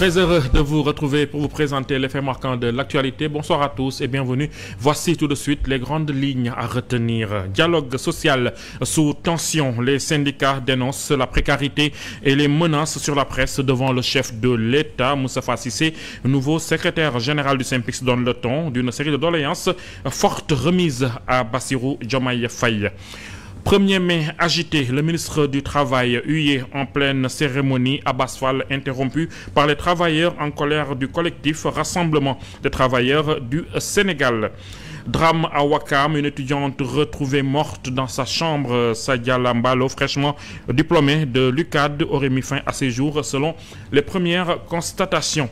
Très heureux de vous retrouver pour vous présenter les faits marquants de l'actualité. Bonsoir à tous et bienvenue. Voici tout de suite les grandes lignes à retenir. Dialogue social sous tension. Les syndicats dénoncent la précarité et les menaces sur la presse devant le chef de l'État, Moustapha Cissé, nouveau secrétaire général du SYNPICS, donne le ton d'une série de doléances fortes remises à Bassirou Diomaye Faye. 1er mai agité, le ministre du Travail hué en pleine cérémonie à Basfal, interrompu par les travailleurs en colère du collectif Rassemblement des travailleurs du Sénégal. Drame à Ouakam, une étudiante retrouvée morte dans sa chambre. Sadia Lambalo, fraîchement diplômée de l'UCAD, aurait mis fin à ses jours selon les premières constatations.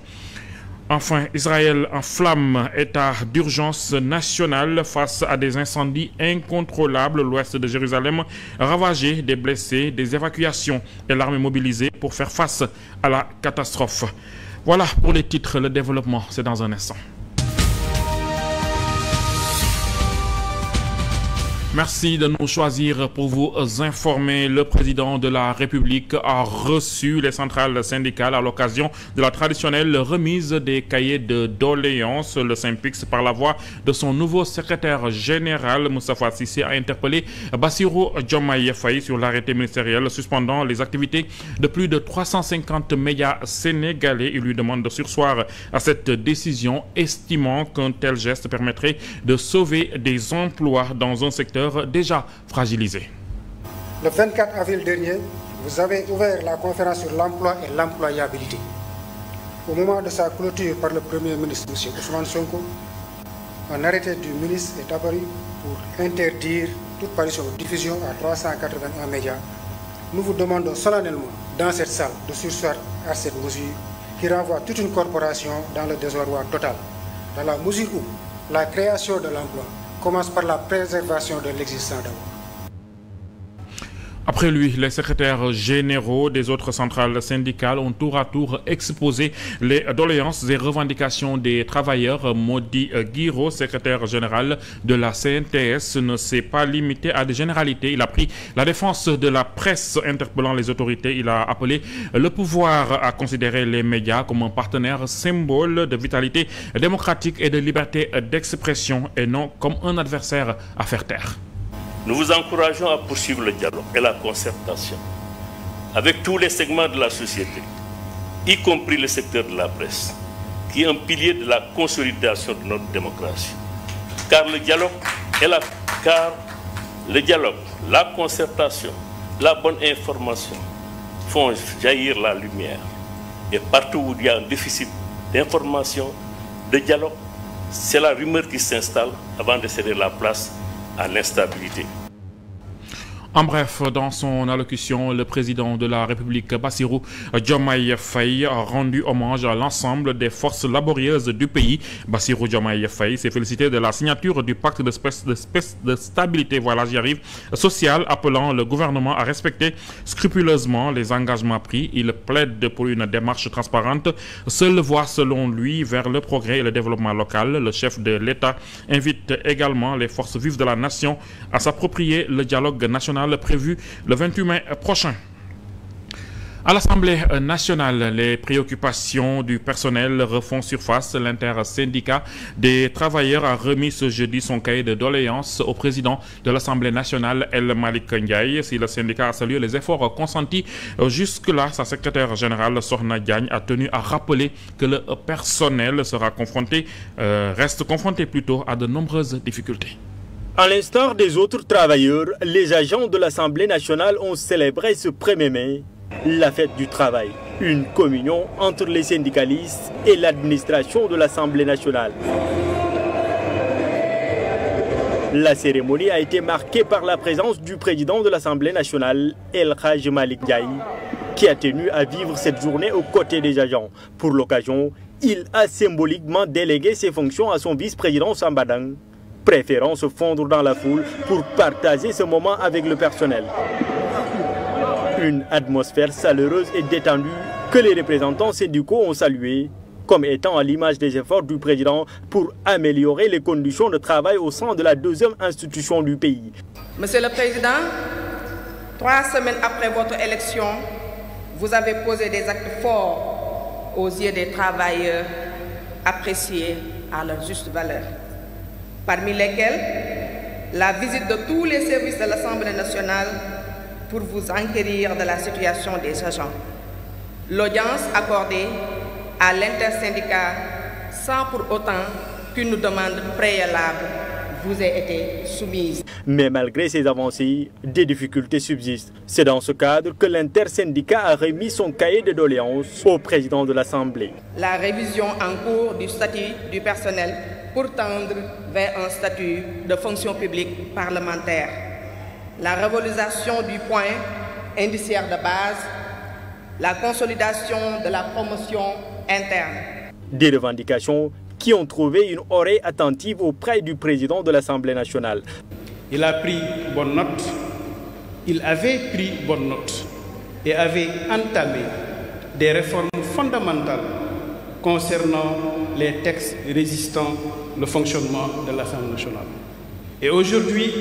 Enfin, Israël en flamme, état d'urgence nationale face à des incendies incontrôlables. L'ouest de Jérusalem ravagé, des blessés, des évacuations et l'armée mobilisée pour faire face à la catastrophe. Voilà pour les titres, le développement, c'est dans un instant. Merci de nous choisir pour vous informer. Le président de la République a reçu les centrales syndicales à l'occasion de la traditionnelle remise des cahiers de doléances. Le SYNPICS, par la voix de son nouveau secrétaire général, Moustapha Cissé, a interpellé Bassirou Diomaye Faye sur l'arrêté ministériel suspendant les activités de plus de 350 médias sénégalais. Il lui demande de surseoir à cette décision, estimant qu'un tel geste permettrait de sauver des emplois dans un secteur déjà fragilisé. Le 24 avril dernier, vous avez ouvert la conférence sur l'emploi et l'employabilité. Au moment de sa clôture par le Premier ministre, M. Ousmane Sonko, un arrêté du ministre est apparu pour interdire toute parution ou diffusion à 381 médias. Nous vous demandons solennellement, dans cette salle, de surseoir à cette mesure qui renvoie toute une corporation dans le désarroi total, dans la mesure où la création de l'emploi commence par la préservation de l'existant d'abord. Après lui, les secrétaires généraux des autres centrales syndicales ont tour à tour exposé les doléances et revendications des travailleurs. Modi Guiro, secrétaire général de la CNTS, ne s'est pas limité à des généralités. Il a pris la défense de la presse, interpellant les autorités. Il a appelé le pouvoir à considérer les médias comme un partenaire symbole de vitalité démocratique et de liberté d'expression et non comme un adversaire à faire taire. Nous vous encourageons à poursuivre le dialogue et la concertation avec tous les segments de la société, y compris le secteur de la presse, qui est un pilier de la consolidation de notre démocratie. Car le dialogue, la concertation, la bonne information font jaillir la lumière. Et partout où il y a un déficit d'information, de dialogue, c'est la rumeur qui s'installe avant de céder la place à l'instabilité. En bref, dans son allocution, le président de la République, Bassirou Diomaye Faye, a rendu hommage à l'ensemble des forces laborieuses du pays. Bassirou Diomaye Faye s'est félicité de la signature du pacte de stabilité, voilà j'y arrive, sociale, appelant le gouvernement à respecter scrupuleusement les engagements pris. Il plaide pour une démarche transparente, seule voie selon lui vers le progrès et le développement local. Le chef de l'État invite également les forces vives de la nation à s'approprier le dialogue national prévu le 28 mai prochain. À l'Assemblée nationale, les préoccupations du personnel refont surface. L'intersyndicat des travailleurs a remis ce jeudi son cahier de doléances au président de l'Assemblée nationale, El Malik Ndiaye. Si le syndicat a salué les efforts consentis jusque-là, sa secrétaire générale, Sorna Diagne, a tenu à rappeler que le personnel reste confronté plutôt à de nombreuses difficultés. À l'instar des autres travailleurs, les agents de l'Assemblée nationale ont célébré ce 1er mai la fête du travail, une communion entre les syndicalistes et l'administration de l'Assemblée nationale. La cérémonie a été marquée par la présence du président de l'Assemblée nationale, El Malik Ndiaye, qui a tenu à vivre cette journée aux côtés des agents. Pour l'occasion, il a symboliquement délégué ses fonctions à son vice-président Sambadang, préférant se fondre dans la foule pour partager ce moment avec le personnel. Une atmosphère chaleureuse et détendue que les représentants syndicaux ont saluée comme étant à l'image des efforts du président pour améliorer les conditions de travail au sein de la deuxième institution du pays. Monsieur le Président, 3 semaines après votre élection, vous avez posé des actes forts aux yeux des travailleurs appréciés à leur juste valeur, parmi lesquels la visite de tous les services de l'Assemblée nationale pour vous enquérir de la situation des agents, l'audience accordée à l'intersyndicat sans pour autant qu'une demande préalable vous ait été soumise. Mais malgré ces avancées, des difficultés subsistent. C'est dans ce cadre que l'intersyndicat a remis son cahier de doléances au président de l'Assemblée. La révision en cours du statut du personnel pour tendre vers un statut de fonction publique parlementaire. La revalorisation du point indiciaire de base, la consolidation de la promotion interne. Des revendications qui ont trouvé une oreille attentive auprès du président de l'Assemblée nationale. Il a pris bonne note, il avait pris bonne note et avait entamé des réformes fondamentales concernant les textes résistant le fonctionnement de l'Assemblée nationale. Et aujourd'hui,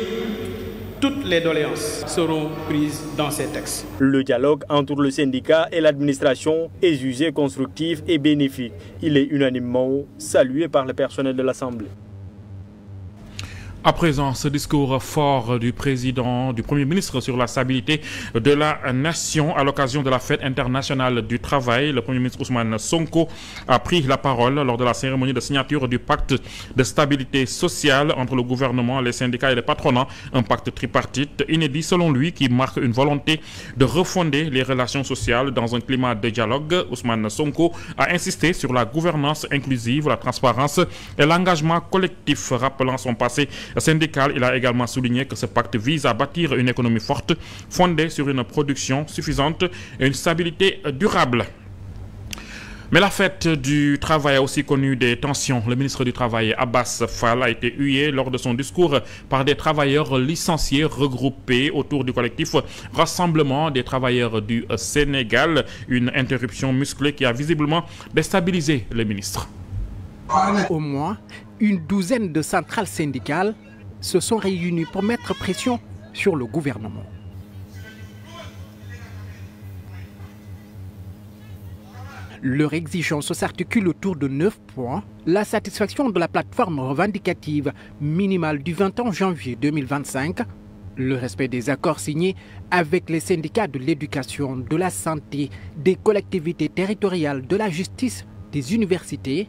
toutes les doléances seront prises dans ces textes. Le dialogue entre le syndicat et l'administration est jugé constructif et bénéfique. Il est unanimement salué par le personnel de l'Assemblée. À présent, ce discours fort du Premier ministre sur la stabilité de la nation à l'occasion de la fête internationale du travail. Le Premier ministre Ousmane Sonko a pris la parole lors de la cérémonie de signature du pacte de stabilité sociale entre le gouvernement, les syndicats et les patronats. Un pacte tripartite inédit selon lui qui marque une volonté de refonder les relations sociales dans un climat de dialogue. Ousmane Sonko a insisté sur la gouvernance inclusive, la transparence et l'engagement collectif, rappelant son passé syndical. Il a également souligné que ce pacte vise à bâtir une économie forte, fondée sur une production suffisante et une stabilité durable. Mais la fête du travail a aussi connu des tensions. Le ministre du Travail, Abass Fall, a été hué lors de son discours par des travailleurs licenciés regroupés autour du collectif Rassemblement des travailleurs du Sénégal. Une interruption musclée qui a visiblement déstabilisé le ministre. Au moins, une douzaine de centrales syndicales se sont réunies pour mettre pression sur le gouvernement. Leur exigence s'articule autour de 9 points. La satisfaction de la plateforme revendicative minimale du 21 janvier 2025, le respect des accords signés avec les syndicats de l'éducation, de la santé, des collectivités territoriales, de la justice, des universités,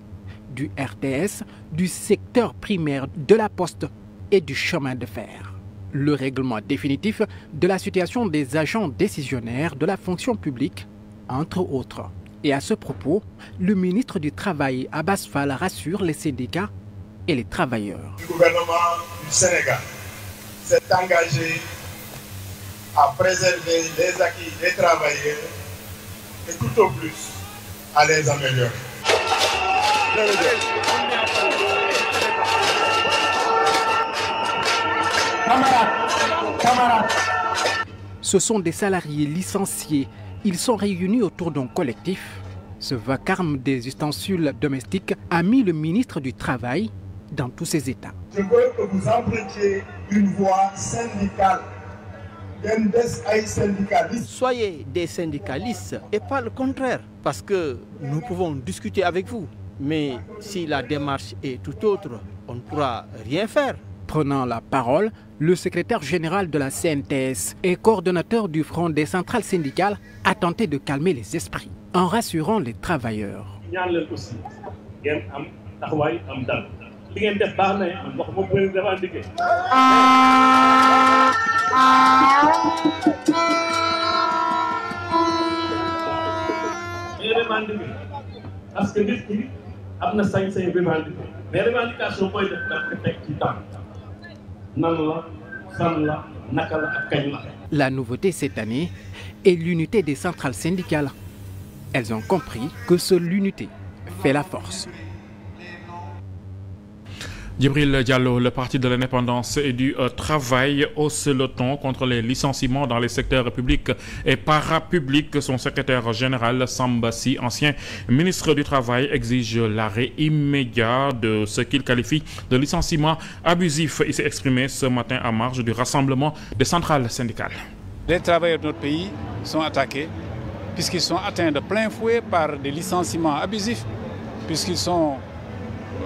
du RTS, du secteur primaire, de la poste et du chemin de fer. Le règlement définitif de la situation des agents décisionnaires de la fonction publique, entre autres. Et à ce propos, le ministre du Travail, Abass Fall, rassure les syndicats et les travailleurs. Le gouvernement du Sénégal s'est engagé à préserver les acquis des travailleurs et tout au plus à les améliorer. Ce sont des salariés licenciés. Ils sont réunis autour d'un collectif. Ce vacarme des ustensiles domestiques a mis le ministre du Travail dans tous ses états. Je veux que vous empruntiez une voix syndicale. Soyez des syndicalistes et pas le contraire, parce que nous pouvons discuter avec vous. Mais si la démarche est tout autre, on ne pourra rien faire. Prenant la parole, le secrétaire général de la CNTS et coordonnateur du Front des centrales syndicales a tenté de calmer les esprits en rassurant les travailleurs. La nouveauté cette année est l'unité des centrales syndicales. Elles ont compris que seule l'unité fait la force. Djibril Diallo, le parti de l'indépendance et du travail hausse le ton contre les licenciements dans les secteurs publics et parapublics. Son secrétaire général Samba Sy, ancien ministre du Travail, exige l'arrêt immédiat de ce qu'il qualifie de licenciement abusif. Il s'est exprimé ce matin à marge du rassemblement des centrales syndicales. Les travailleurs de notre pays sont attaqués puisqu'ils sont atteints de plein fouet par des licenciements abusifs,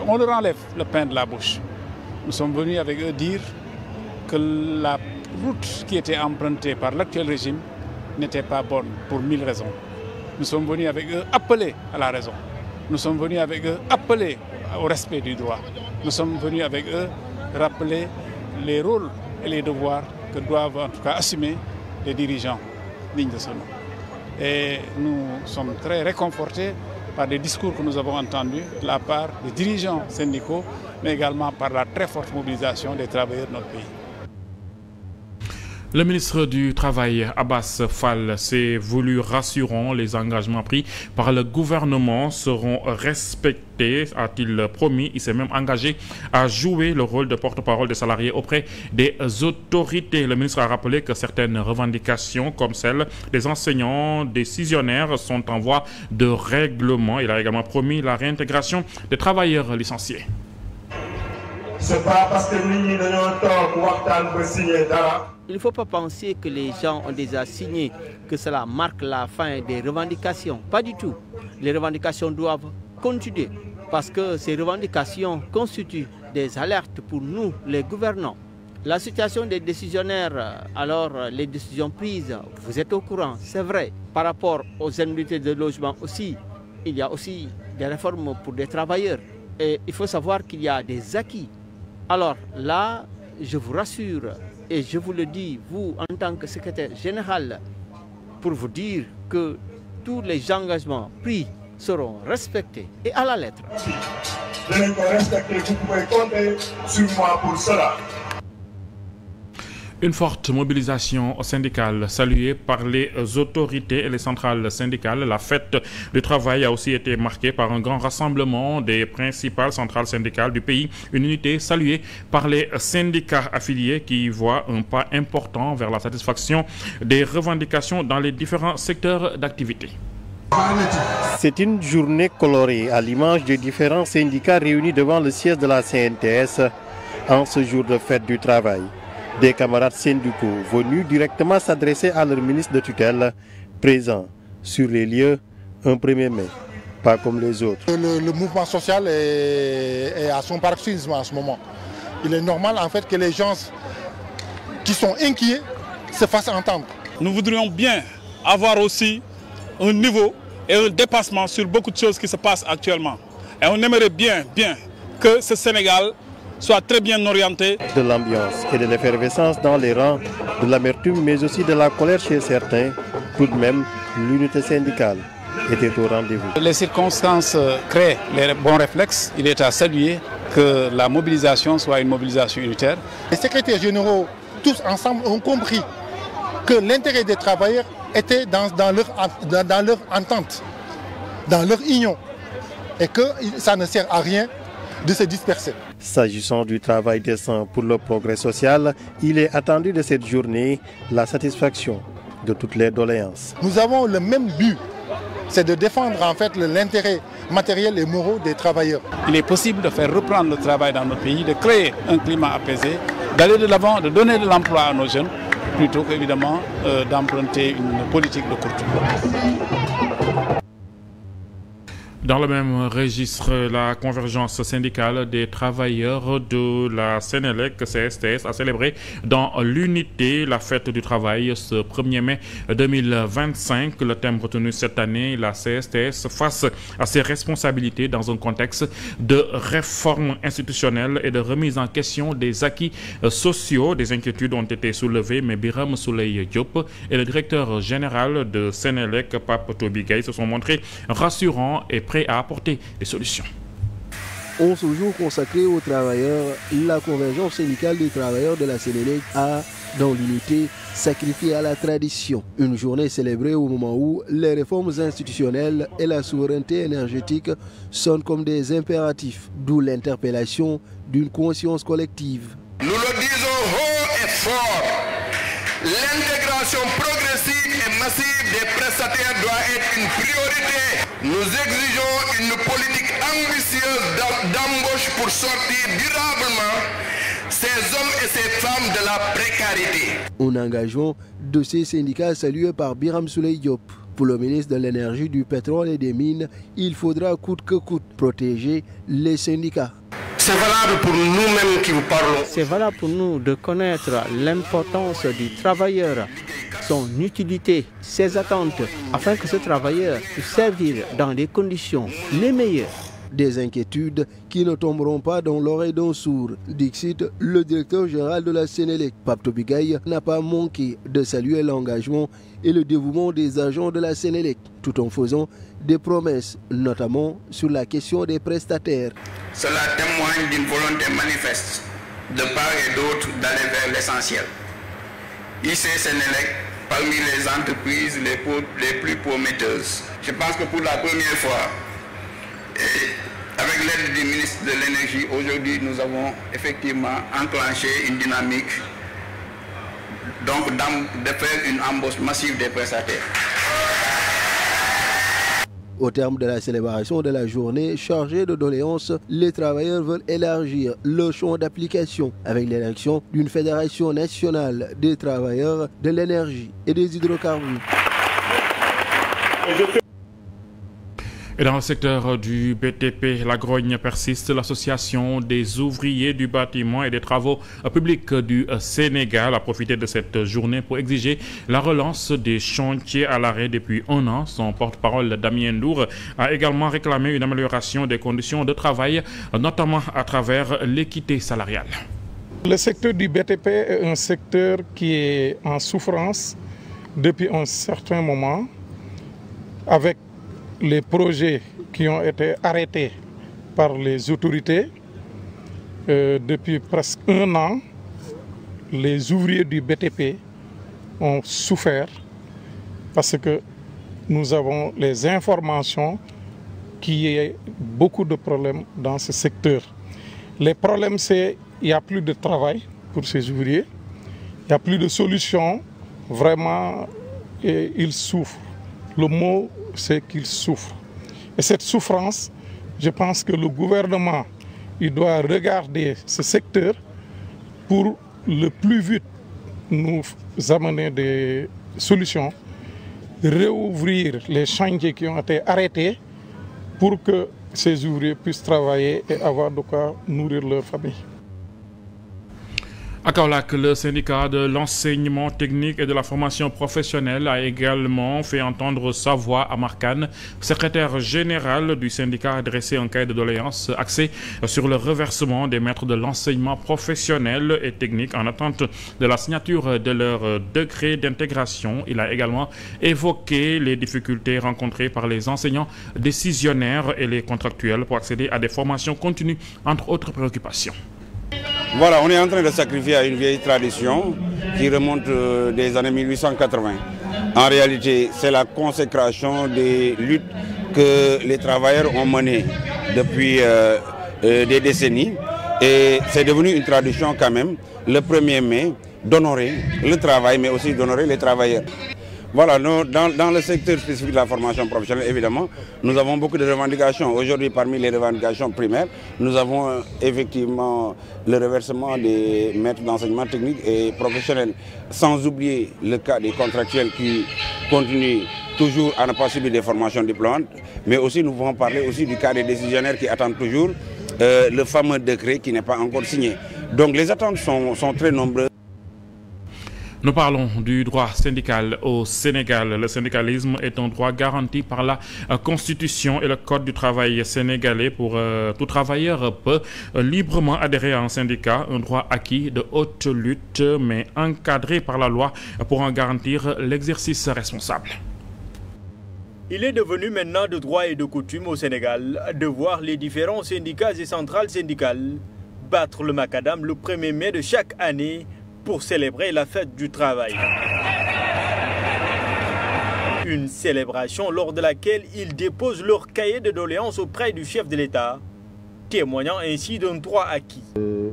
on leur enlève le pain de la bouche. Nous sommes venus avec eux dire que la route qui était empruntée par l'actuel régime n'était pas bonne pour 1000 raisons. Nous sommes venus avec eux appeler à la raison. Nous sommes venus avec eux appeler au respect du droit. Nous sommes venus avec eux rappeler les rôles et les devoirs que doivent en tout cas assumer les dirigeants dignes de ce nom. Et nous sommes très réconfortés par des discours que nous avons entendus de la part des dirigeants syndicaux, mais également par la très forte mobilisation des travailleurs de notre pays. Le ministre du Travail, Abass Fall, s'est voulu rassurant. Les engagements pris par le gouvernement seront respectés, a-t-il promis. Il s'est même engagé à jouer le rôle de porte-parole des salariés auprès des autorités. Le ministre a rappelé que certaines revendications, comme celle des enseignants décisionnaires, sont en voie de règlement. Il a également promis la réintégration des travailleurs licenciés. C'est pas parce que nous avons signé dara. Il ne faut pas penser que les gens ont déjà signé, que cela marque la fin des revendications. Pas du tout. Les revendications doivent continuer parce que ces revendications constituent des alertes pour nous, les gouvernants. La situation des décisionnaires, alors les décisions prises, vous êtes au courant, c'est vrai. Par rapport aux indemnités de logement aussi, il y a aussi des réformes pour des travailleurs. Et il faut savoir qu'il y a des acquis. Alors là, je vous rassure, et je vous le dis, vous, en tant que secrétaire général, pour vous dire que tous les engagements pris seront respectés et à la lettre. Je vais respecter, vous pouvez compter sur moi pour cela. Une forte mobilisation syndicale saluée par les autorités et les centrales syndicales. La fête du travail a aussi été marquée par un grand rassemblement des principales centrales syndicales du pays. Une unité saluée par les syndicats affiliés qui voient un pas important vers la satisfaction des revendications dans les différents secteurs d'activité. C'est une journée colorée à l'image des différents syndicats réunis devant le siège de la CNTS en ce jour de fête du travail. Des camarades syndicaux venus directement s'adresser à leur ministre de tutelle, présent sur les lieux un 1er mai, pas comme les autres. Le mouvement social est à son paroxysme en ce moment. Il est normal en fait que les gens qui sont inquiets se fassent entendre. Nous voudrions bien avoir aussi un niveau et un dépassement sur beaucoup de choses qui se passent actuellement. Et on aimerait bien que ce Sénégal soit très bien orienté. De l'ambiance et de l'effervescence dans les rangs, de l'amertume mais aussi de la colère chez certains, tout de même l'unité syndicale était au rendez-vous. Les circonstances créent les bons réflexes. Il est à saluer que la mobilisation soit une mobilisation unitaire. Les secrétaires généraux, tous ensemble, ont compris que l'intérêt des travailleurs était dans leur entente, dans leur union, et que ça ne sert à rien de se disperser. S'agissant du travail décent pour le progrès social, il est attendu de cette journée la satisfaction de toutes les doléances. Nous avons le même but, c'est de défendre en fait l'intérêt matériel et moral des travailleurs. Il est possible de faire reprendre le travail dans notre pays, de créer un climat apaisé, d'aller de l'avant, de donner de l'emploi à nos jeunes, plutôt qu'évidemment d'emprunter une politique de courte. Dans le même registre, la convergence syndicale des travailleurs de la Sénélec CSTS a célébré dans l'unité la fête du travail ce 1er mai 2025. Le thème retenu cette année, la CSTS face à ses responsabilités dans un contexte de réforme institutionnelle et de remise en question des acquis sociaux. Des inquiétudes ont été soulevées, mais Birame Souleye Diop et le directeur général de Sénélec, Pape Toby Gaye, se sont montrés rassurants et prêt à apporter des solutions. 11 jours consacrés aux travailleurs, la convergence syndicale des travailleurs de la Sénélec a, dans l'unité, sacrifié à la tradition. Une journée célébrée au moment où les réformes institutionnelles et la souveraineté énergétique sonnent comme des impératifs, d'où l'interpellation d'une conscience collective. Nous le disons haut et fort, l'intégration progressive et massive des prestataires doit être une priorité. Nous exigeons une politique ambitieuse d'embauche pour sortir durablement ces hommes et ces femmes de la précarité. Un engagement de ces syndicats salué par Birame Souleye Diop. Pour le ministre de l'Énergie, du Pétrole et des Mines, il faudra coûte que coûte protéger les syndicats. C'est valable pour nous-mêmes qui vous parlons. C'est valable pour nous de connaître l'importance du travailleur, son utilité, ses attentes, afin que ce travailleur puisse servir dans des conditions les meilleures. Des inquiétudes qui ne tomberont pas dans l'oreille d'un sourd, dixit le directeur général de la Sénélec. Pape Tobigaï n'a pas manqué de saluer l'engagement et le dévouement des agents de la Sénélec, tout en faisant des promesses, notamment sur la question des prestataires. Cela témoigne d'une volonté manifeste de part et d'autre d'aller vers l'essentiel. IC Sénélec, parmi les entreprises les plus prometteuses. Je pense que pour la première fois, et avec l'aide du ministre de l'Énergie, aujourd'hui nous avons effectivement enclenché une dynamique donc de faire une embauche massive des prestataires. Au terme de la célébration de la journée chargée de doléances, les travailleurs veulent élargir le champ d'application avec l'élection d'une fédération nationale des travailleurs de l'énergie et des hydrocarbures. Et dans le secteur du BTP, la grogne persiste. L'association des ouvriers du bâtiment et des travaux publics du Sénégal a profité de cette journée pour exiger la relance des chantiers à l'arrêt depuis un an. Son porte-parole Damien Ndour a également réclamé une amélioration des conditions de travail, notamment à travers l'équité salariale. Le secteur du BTP est un secteur qui est en souffrance depuis un certain moment, avec les projets qui ont été arrêtés par les autorités. Depuis presque un an, les ouvriers du BTP ont souffert parce que nous avons les informations qu'il y a beaucoup de problèmes dans ce secteur. Les problèmes, c'est qu'il n'y a plus de travail pour ces ouvriers, il n'y a plus de solution, vraiment, et ils souffrent. Le mot, c'est qu'ils souffrent. Et cette souffrance, je pense que le gouvernement, il doit regarder ce secteur pour le plus vite nous amener des solutions, réouvrir les chantiers qui ont été arrêtés pour que ces ouvriers puissent travailler et avoir de quoi nourrir leur famille. À Kaolack, le syndicat de l'enseignement technique et de la formation professionnelle a également fait entendre sa voix à Markane. Secrétaire général du syndicat a adressé un cahier de doléances axé sur le reversement des maîtres de l'enseignement professionnel et technique en attente de la signature de leur décret d'intégration. Il a également évoqué les difficultés rencontrées par les enseignants décisionnaires et les contractuels pour accéder à des formations continues, entre autres préoccupations. Voilà, on est en train de sacrifier à une vieille tradition qui remonte des années 1880. En réalité, c'est la consécration des luttes que les travailleurs ont menées depuis des décennies. Et c'est devenu une tradition quand même, le 1er mai, d'honorer le travail, mais aussi d'honorer les travailleurs. Voilà, dans le secteur spécifique de la formation professionnelle, évidemment, nous avons beaucoup de revendications. Aujourd'hui, parmi les revendications primaires, nous avons effectivement le reversement des maîtres d'enseignement technique et professionnel, sans oublier le cas des contractuels qui continuent toujours à ne pas subir des formations diplômantes, mais aussi nous pouvons parler aussi du cas des décisionnaires qui attendent toujours le fameux décret qui n'est pas encore signé. Donc les attentes sont très nombreuses. Nous parlons du droit syndical au Sénégal. Le syndicalisme est un droit garanti par la Constitution et le Code du travail sénégalais. Pour tout travailleur peut librement adhérer à un syndicat, un droit acquis de haute lutte, mais encadré par la loi pour en garantir l'exercice responsable. Il est devenu maintenant de droit et de coutume au Sénégal de voir les différents syndicats et centrales syndicales battre le macadam le 1er mai de chaque année pour célébrer la fête du travail. Une célébration lors de laquelle ils déposent leur cahier de doléances auprès du chef de l'État, témoignant ainsi d'un droit acquis.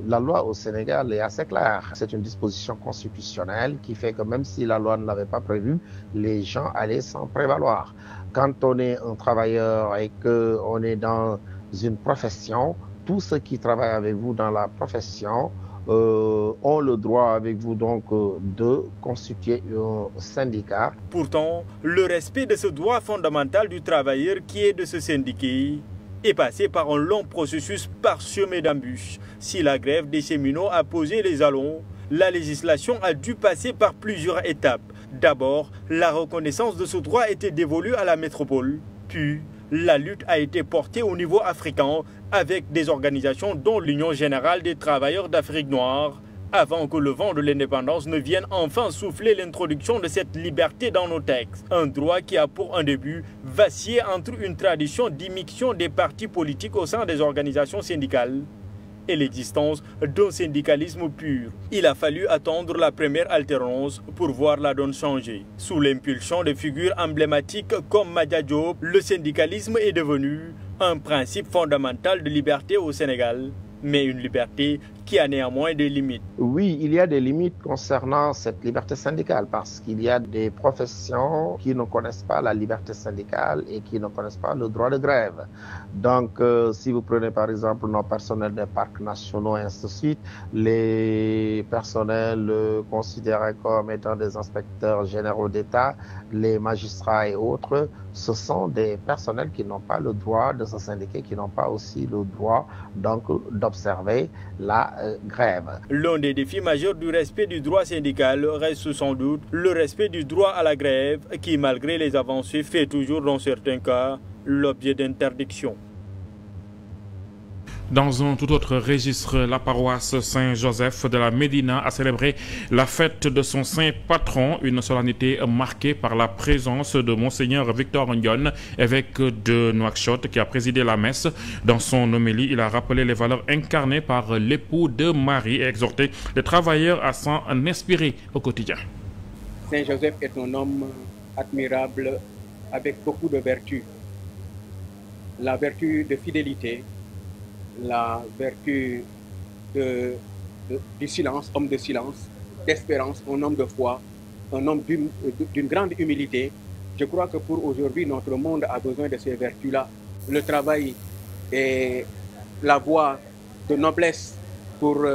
La loi au Sénégal est assez claire. C'est une disposition constitutionnelle qui fait que même si la loi ne l'avait pas prévu, les gens allaient s'en prévaloir. Quand on est un travailleur et qu'on est dans une profession, tous ceux qui travaillent avec vous dans la profession ont le droit avec vous donc de constituer un syndicat. Pourtant, le respect de ce droit fondamental du travailleur qui est de se syndiquer est passé par un long processus parsemé d'embûches. Si la grève des cheminots a posé les jalons, la législation a dû passer par plusieurs étapes. D'abord, la reconnaissance de ce droit était dévolue à la métropole. Puis, la lutte a été portée au niveau africain avec des organisations dont l'Union générale des travailleurs d'Afrique noire, avant que le vent de l'indépendance ne vienne enfin souffler l'introduction de cette liberté dans nos textes. Un droit qui a pour un début vacillé entre une tradition d'immixtion des partis politiques au sein des organisations syndicales et l'existence d'un syndicalisme pur. Il a fallu attendre la première alternance pour voir la donne changer. Sous l'impulsion de figures emblématiques comme Madia Diop, le syndicalisme est devenu un principe fondamental de liberté au Sénégal, mais une liberté qui a néanmoins des limites. Oui, il y a des limites concernant cette liberté syndicale parce qu'il y a des professions qui ne connaissent pas la liberté syndicale et qui ne connaissent pas le droit de grève. Donc, si vous prenez par exemple nos personnels des parcs nationaux et ainsi de suite, les personnels considérés comme étant des inspecteurs généraux d'État, les magistrats et autres, ce sont des personnels qui n'ont pas le droit de se syndiquer, qui n'ont pas aussi le droit donc d'observer la grève. L'un des défis majeurs du respect du droit syndical reste sans doute le respect du droit à la grève qui, malgré les avancées, fait toujours dans certains cas l'objet d'interdiction. Dans un tout autre registre, la paroisse Saint-Joseph de la Médina a célébré la fête de son saint patron, une solennité marquée par la présence de Monseigneur Victor Ndione, évêque de Nouakchott, qui a présidé la messe. Dans son homélie, il a rappelé les valeurs incarnées par l'époux de Marie et exhorté les travailleurs à s'en inspirer au quotidien. Saint-Joseph est un homme admirable avec beaucoup de vertus. La vertu de fidélité, la vertu du silence, homme de silence, d'espérance, un homme de foi, un homme d'une grande humilité. Je crois que pour aujourd'hui, notre monde a besoin de ces vertus-là. Le travail est la voie de noblesse pour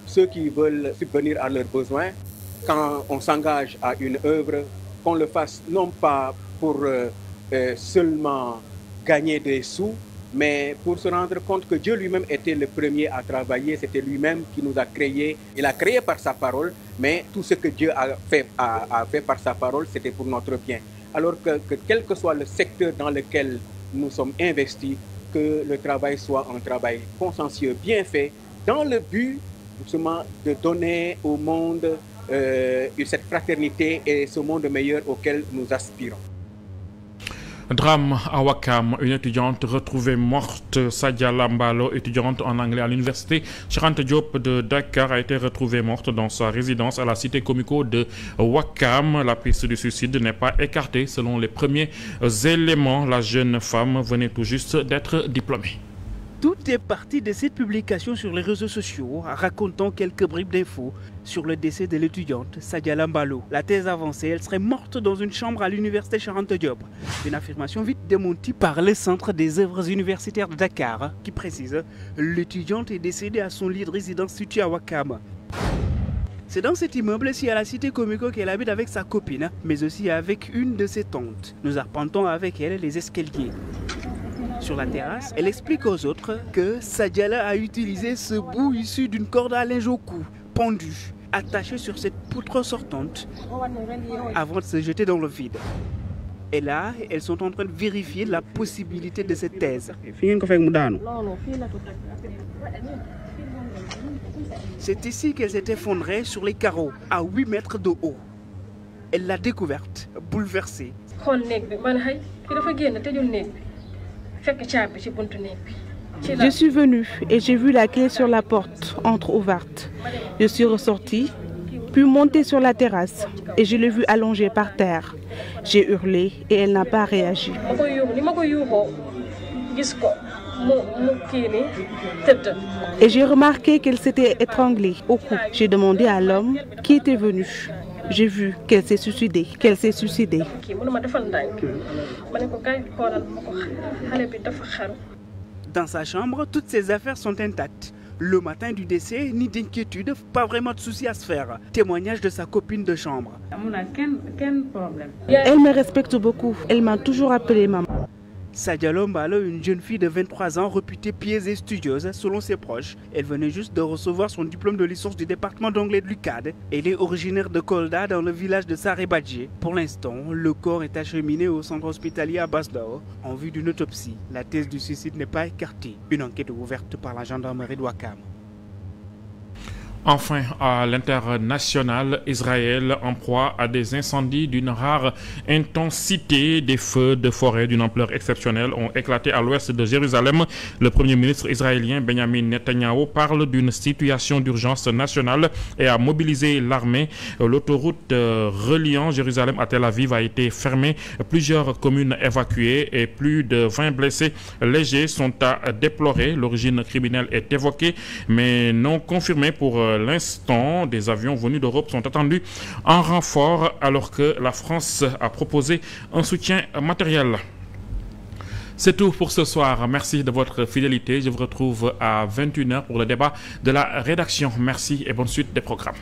ceux qui veulent subvenir à leurs besoins. Quand on s'engage à une œuvre, qu'on le fasse non pas pour seulement gagner des sous, mais pour se rendre compte que Dieu lui-même était le premier à travailler, c'était lui-même qui nous a créés. Il a créé par sa parole, mais tout ce que Dieu a fait par sa parole, c'était pour notre bien. Alors que quel que soit le secteur dans lequel nous sommes investis, que le travail soit un travail consciencieux, bien fait, dans le but justement de donner au monde cette fraternité et ce monde meilleur auquel nous aspirons. Drame à Ouakam, une étudiante retrouvée morte, Sadia Lambalo, étudiante en anglais à l'université Cheikh Anta Diop de Dakar, a été retrouvée morte dans sa résidence à la cité comico de Ouakam. La piste du suicide n'est pas écartée. Selon les premiers éléments, la jeune femme venait tout juste d'être diplômée. Tout est parti de cette publication sur les réseaux sociaux racontant quelques bribes d'infos sur le décès de l'étudiante Sadia Lambalo. La thèse avancée, elle serait morte dans une chambre à l'université Cheikh Anta Diop. Une affirmation vite démentie par le Centre des œuvres universitaires de Dakar qui précise « L'étudiante est décédée à son lit de résidence situé à Ouakam ». C'est dans cet immeuble-ci à la cité comico qu'elle habite avec sa copine, mais aussi avec une de ses tantes. Nous arpentons avec elle les escaliers. Sur la terrasse, elle explique aux autres que Sadiala a utilisé ce bout issu d'une corde à linge au cou, pendu, attaché sur cette poutre sortante, avant de se jeter dans le vide. Et là, elles sont en train de vérifier la possibilité de cette thèse. C'est ici qu'elle s'est effondrée sur les carreaux, à 8 mètres de haut. Elle l'a découverte, bouleversée. Je suis venue et j'ai vu la clé sur la porte, entre-ouverte. Je suis ressortie, puis montée sur la terrasse et je l'ai vue allongée par terre. J'ai hurlé et elle n'a pas réagi. Et j'ai remarqué qu'elle s'était étranglée au cou. J'ai demandé à l'homme qui était venu. J'ai vu qu'elle s'est suicidée, Dans sa chambre, toutes ses affaires sont intactes. Le matin du décès, ni d'inquiétude, pas vraiment de soucis à se faire. Témoignage de sa copine de chambre. Elle me respecte beaucoup. Elle m'a toujours appelée maman. Sadia Lombalo, une jeune fille de 23 ans réputée pieuse et studieuse selon ses proches. Elle venait juste de recevoir son diplôme de licence du département d'anglais de l'UCAD. Elle est originaire de Kolda dans le village de Saré-Badji. Pour l'instant, le corps est acheminé au centre hospitalier à Basdao en vue d'une autopsie. La thèse du suicide n'est pas écartée. Une enquête ouverte par la gendarmerie de Ouakam. Enfin, à l'international, Israël en proie à des incendies d'une rare intensité. Des feux de forêt d'une ampleur exceptionnelle ont éclaté à l'ouest de Jérusalem. Le premier ministre israélien Benjamin Netanyahu parle d'une situation d'urgence nationale et a mobilisé l'armée. L'autoroute reliant Jérusalem à Tel Aviv a été fermée. Plusieurs communes évacuées et plus de 20 blessés légers sont à déplorer. L'origine criminelle est évoquée mais non confirmée pour l'instant. Des avions venus d'Europe sont attendus en renfort alors que la France a proposé un soutien matériel. C'est tout pour ce soir. Merci de votre fidélité. Je vous retrouve à 21h pour le débat de la rédaction. Merci et bonne suite des programmes.